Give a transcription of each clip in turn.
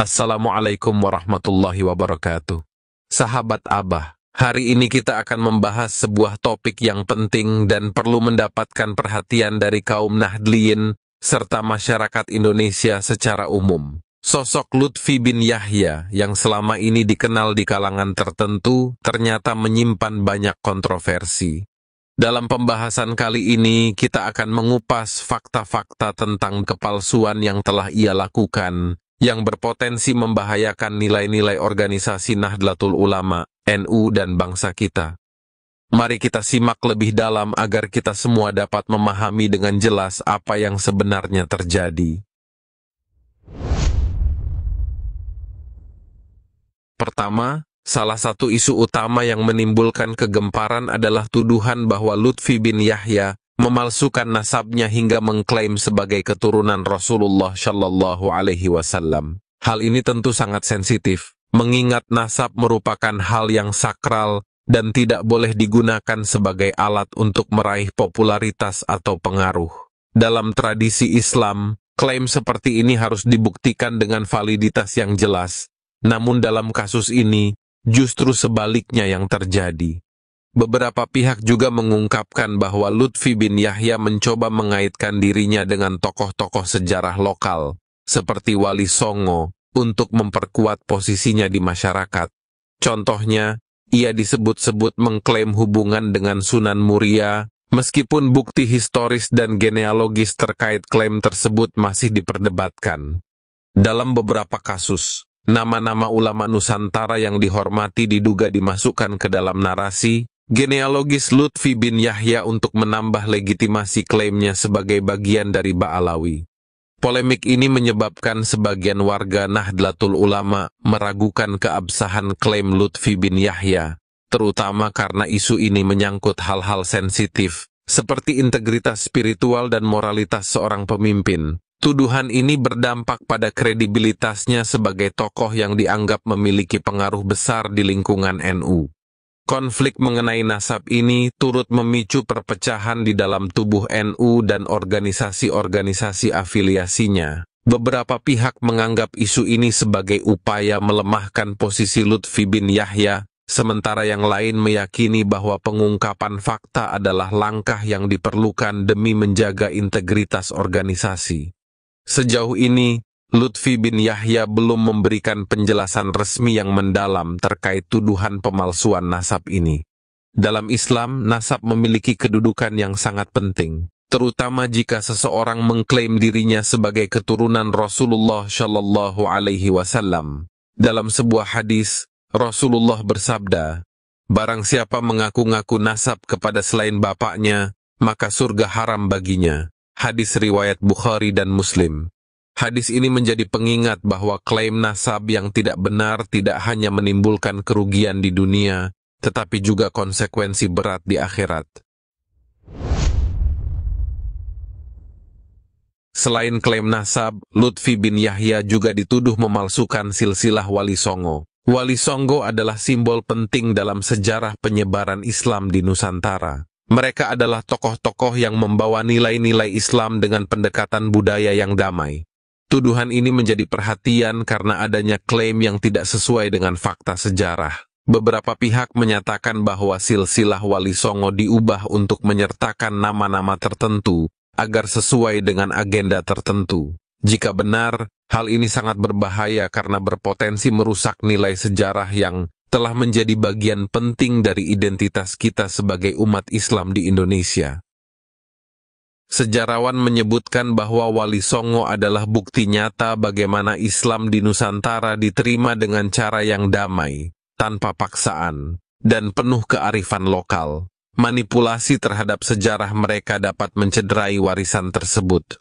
Assalamualaikum warahmatullahi wabarakatuh. Sahabat Abah, hari ini kita akan membahas sebuah topik yang penting dan perlu mendapatkan perhatian dari kaum Nahdliyin serta masyarakat Indonesia secara umum. Sosok Lutfi bin Yahya yang selama ini dikenal di kalangan tertentu ternyata menyimpan banyak kontroversi. Dalam pembahasan kali ini kita akan mengupas fakta-fakta tentang kepalsuan yang telah ia lakukan, yang berpotensi membahayakan nilai-nilai organisasi Nahdlatul Ulama, NU dan bangsa kita. Mari kita simak lebih dalam agar kita semua dapat memahami dengan jelas apa yang sebenarnya terjadi. Pertama, salah satu isu utama yang menimbulkan kegemparan adalah tuduhan bahwa Lutfi bin Yahya memalsukan nasabnya hingga mengklaim sebagai keturunan Rasulullah Shallallahu Alaihi Wasallam. Hal ini tentu sangat sensitif, mengingat nasab merupakan hal yang sakral dan tidak boleh digunakan sebagai alat untuk meraih popularitas atau pengaruh. Dalam tradisi Islam, klaim seperti ini harus dibuktikan dengan validitas yang jelas. Namun dalam kasus ini, justru sebaliknya yang terjadi. Beberapa pihak juga mengungkapkan bahwa Lutfi bin Yahya mencoba mengaitkan dirinya dengan tokoh-tokoh sejarah lokal, seperti Wali Songo, untuk memperkuat posisinya di masyarakat. Contohnya, ia disebut-sebut mengklaim hubungan dengan Sunan Muria, meskipun bukti historis dan genealogis terkait klaim tersebut masih diperdebatkan. Dalam beberapa kasus, nama-nama ulama Nusantara yang dihormati diduga dimasukkan ke dalam narasi genealogis Lutfi bin Yahya untuk menambah legitimasi klaimnya sebagai bagian dari Ba'alawi. Polemik ini menyebabkan sebagian warga Nahdlatul Ulama meragukan keabsahan klaim Lutfi bin Yahya, terutama karena isu ini menyangkut hal-hal sensitif, seperti integritas spiritual dan moralitas seorang pemimpin. Tuduhan ini berdampak pada kredibilitasnya sebagai tokoh yang dianggap memiliki pengaruh besar di lingkungan NU. Konflik mengenai nasab ini turut memicu perpecahan di dalam tubuh NU dan organisasi-organisasi afiliasinya. Beberapa pihak menganggap isu ini sebagai upaya melemahkan posisi Lutfi bin Yahya, sementara yang lain meyakini bahwa pengungkapan fakta adalah langkah yang diperlukan demi menjaga integritas organisasi. Sejauh ini, Lutfi bin Yahya belum memberikan penjelasan resmi yang mendalam terkait tuduhan pemalsuan nasab ini. Dalam Islam, nasab memiliki kedudukan yang sangat penting, terutama jika seseorang mengklaim dirinya sebagai keturunan Rasulullah Shallallahu Alaihi Wasallam. Dalam sebuah hadis, Rasulullah bersabda, "Barang siapa mengaku-ngaku nasab kepada selain bapaknya, maka surga haram baginya." Hadis riwayat Bukhari dan Muslim. Hadis ini menjadi pengingat bahwa klaim nasab yang tidak benar tidak hanya menimbulkan kerugian di dunia, tetapi juga konsekuensi berat di akhirat. Selain klaim nasab, Lutfi bin Yahya juga dituduh memalsukan silsilah Wali Songo. Wali Songo adalah simbol penting dalam sejarah penyebaran Islam di Nusantara. Mereka adalah tokoh-tokoh yang membawa nilai-nilai Islam dengan pendekatan budaya yang damai. Tuduhan ini menjadi perhatian karena adanya klaim yang tidak sesuai dengan fakta sejarah. Beberapa pihak menyatakan bahwa silsilah Wali Songo diubah untuk menyertakan nama-nama tertentu agar sesuai dengan agenda tertentu. Jika benar, hal ini sangat berbahaya karena berpotensi merusak nilai sejarah yang telah menjadi bagian penting dari identitas kita sebagai umat Islam di Indonesia. Sejarawan menyebutkan bahwa Wali Songo adalah bukti nyata bagaimana Islam di Nusantara diterima dengan cara yang damai, tanpa paksaan, dan penuh kearifan lokal. Manipulasi terhadap sejarah mereka dapat mencederai warisan tersebut.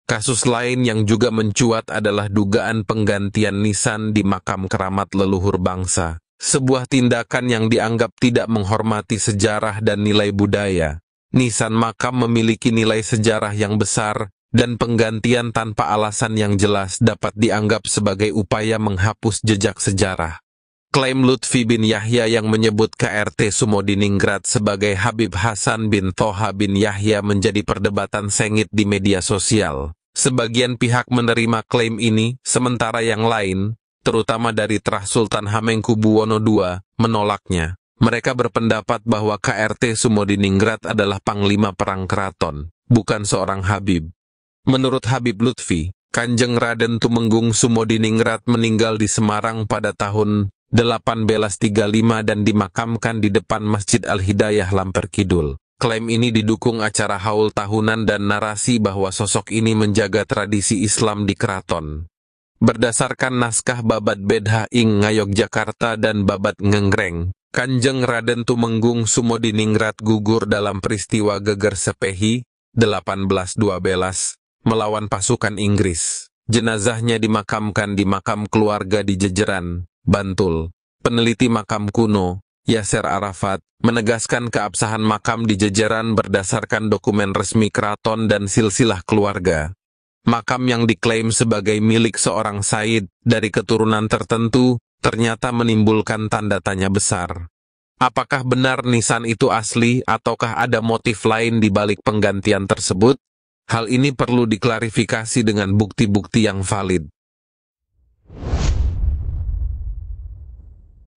Kasus lain yang juga mencuat adalah dugaan penggantian nisan di makam keramat leluhur bangsa. Sebuah tindakan yang dianggap tidak menghormati sejarah dan nilai budaya. Nisan makam memiliki nilai sejarah yang besar, dan penggantian tanpa alasan yang jelas dapat dianggap sebagai upaya menghapus jejak sejarah. Klaim Lutfi bin Yahya yang menyebut KRT Sumodiningrat sebagai Habib Hasan bin Thoha bin Yahya menjadi perdebatan sengit di media sosial. Sebagian pihak menerima klaim ini, sementara yang lain, terutama dari Trah Sultan Hamengkubuwono II, menolaknya. Mereka berpendapat bahwa KRT Sumodiningrat adalah panglima perang keraton, bukan seorang Habib. Menurut Habib Lutfi, Kanjeng Raden Tumenggung Sumodiningrat meninggal di Semarang pada tahun 1835 dan dimakamkan di depan Masjid Al-Hidayah Lamper Kidul. Klaim ini didukung acara haul tahunan dan narasi bahwa sosok ini menjaga tradisi Islam di keraton. Berdasarkan naskah Babat Bedha ing Ngayogyakarta dan Babat Ngengreng, Kanjeng Raden Tumenggung Sumodiningrat gugur dalam peristiwa Geger Sepehi 1812 melawan pasukan Inggris. Jenazahnya dimakamkan di makam keluarga di Jejeran, Bantul. Peneliti makam kuno, Yasser Arafat, menegaskan keabsahan makam di Jejeran berdasarkan dokumen resmi keraton dan silsilah keluarga. Makam yang diklaim sebagai milik seorang Said dari keturunan tertentu, ternyata menimbulkan tanda tanya besar. Apakah benar nisan itu asli ataukah ada motif lain di balik penggantian tersebut? Hal ini perlu diklarifikasi dengan bukti-bukti yang valid.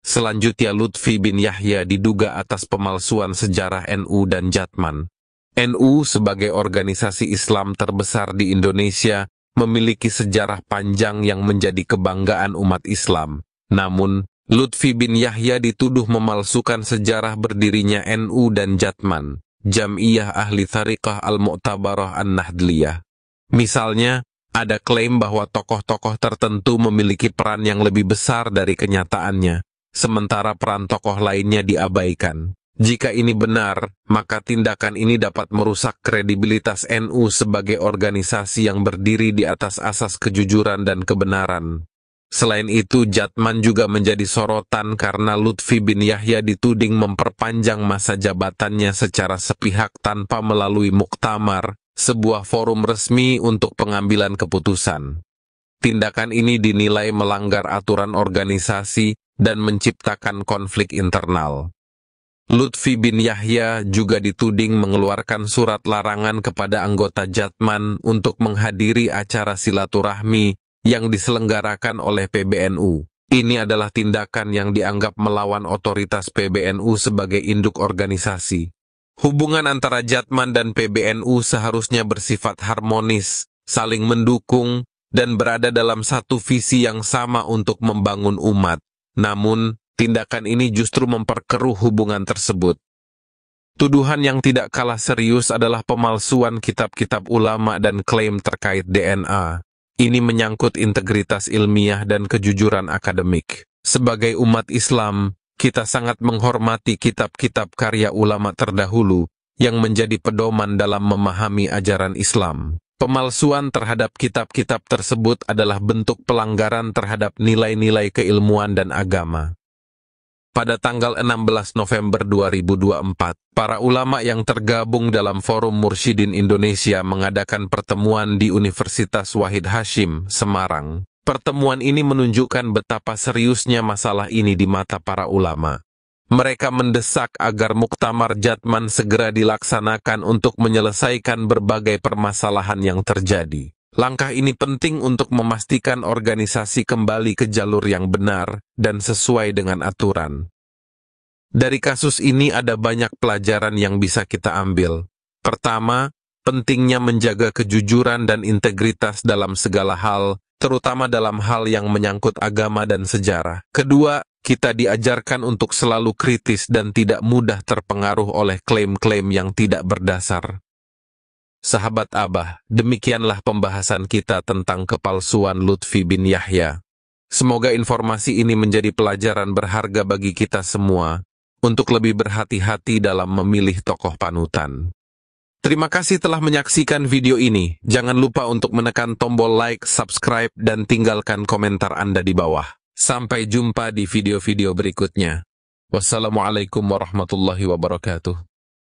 Selanjutnya Lutfi bin Yahya diduga atas pemalsuan sejarah NU dan Jatman. NU sebagai organisasi Islam terbesar di Indonesia memiliki sejarah panjang yang menjadi kebanggaan umat Islam. Namun, Lutfi bin Yahya dituduh memalsukan sejarah berdirinya NU dan Jatman, Jam'iyah Ahli Thariqah Al-Mu'tabarah An-Nahdliyah. Misalnya, ada klaim bahwa tokoh-tokoh tertentu memiliki peran yang lebih besar dari kenyataannya, sementara peran tokoh lainnya diabaikan. Jika ini benar, maka tindakan ini dapat merusak kredibilitas NU sebagai organisasi yang berdiri di atas asas kejujuran dan kebenaran. Selain itu, Jatman juga menjadi sorotan karena Lutfi bin Yahya dituding memperpanjang masa jabatannya secara sepihak tanpa melalui muktamar, sebuah forum resmi untuk pengambilan keputusan. Tindakan ini dinilai melanggar aturan organisasi dan menciptakan konflik internal. Lutfi bin Yahya juga dituding mengeluarkan surat larangan kepada anggota Jatman untuk menghadiri acara silaturahmi yang diselenggarakan oleh PBNU. Ini adalah tindakan yang dianggap melawan otoritas PBNU sebagai induk organisasi. Hubungan antara Jatman dan PBNU seharusnya bersifat harmonis, saling mendukung, dan berada dalam satu visi yang sama untuk membangun umat. Namun, tindakan ini justru memperkeruh hubungan tersebut. Tuduhan yang tidak kalah serius adalah pemalsuan kitab-kitab ulama dan klaim terkait DNA. Ini menyangkut integritas ilmiah dan kejujuran akademik. Sebagai umat Islam, kita sangat menghormati kitab-kitab karya ulama terdahulu yang menjadi pedoman dalam memahami ajaran Islam. Pemalsuan terhadap kitab-kitab tersebut adalah bentuk pelanggaran terhadap nilai-nilai keilmuan dan agama. Pada tanggal 16 November 2024, para ulama yang tergabung dalam Forum Mursyidin Indonesia mengadakan pertemuan di Universitas Wahid Hasyim, Semarang. Pertemuan ini menunjukkan betapa seriusnya masalah ini di mata para ulama. Mereka mendesak agar muktamar Jatman segera dilaksanakan untuk menyelesaikan berbagai permasalahan yang terjadi. Langkah ini penting untuk memastikan organisasi kembali ke jalur yang benar dan sesuai dengan aturan. Dari kasus ini ada banyak pelajaran yang bisa kita ambil. Pertama, pentingnya menjaga kejujuran dan integritas dalam segala hal, terutama dalam hal yang menyangkut agama dan sejarah. Kedua, kita diajarkan untuk selalu kritis dan tidak mudah terpengaruh oleh klaim-klaim yang tidak berdasar. Sahabat Abah, demikianlah pembahasan kita tentang kepalsuan Lutfi bin Yahya. Semoga informasi ini menjadi pelajaran berharga bagi kita semua, untuk lebih berhati-hati dalam memilih tokoh panutan. Terima kasih telah menyaksikan video ini. Jangan lupa untuk menekan tombol like, subscribe, dan tinggalkan komentar Anda di bawah. Sampai jumpa di video-video berikutnya. Wassalamualaikum warahmatullahi wabarakatuh.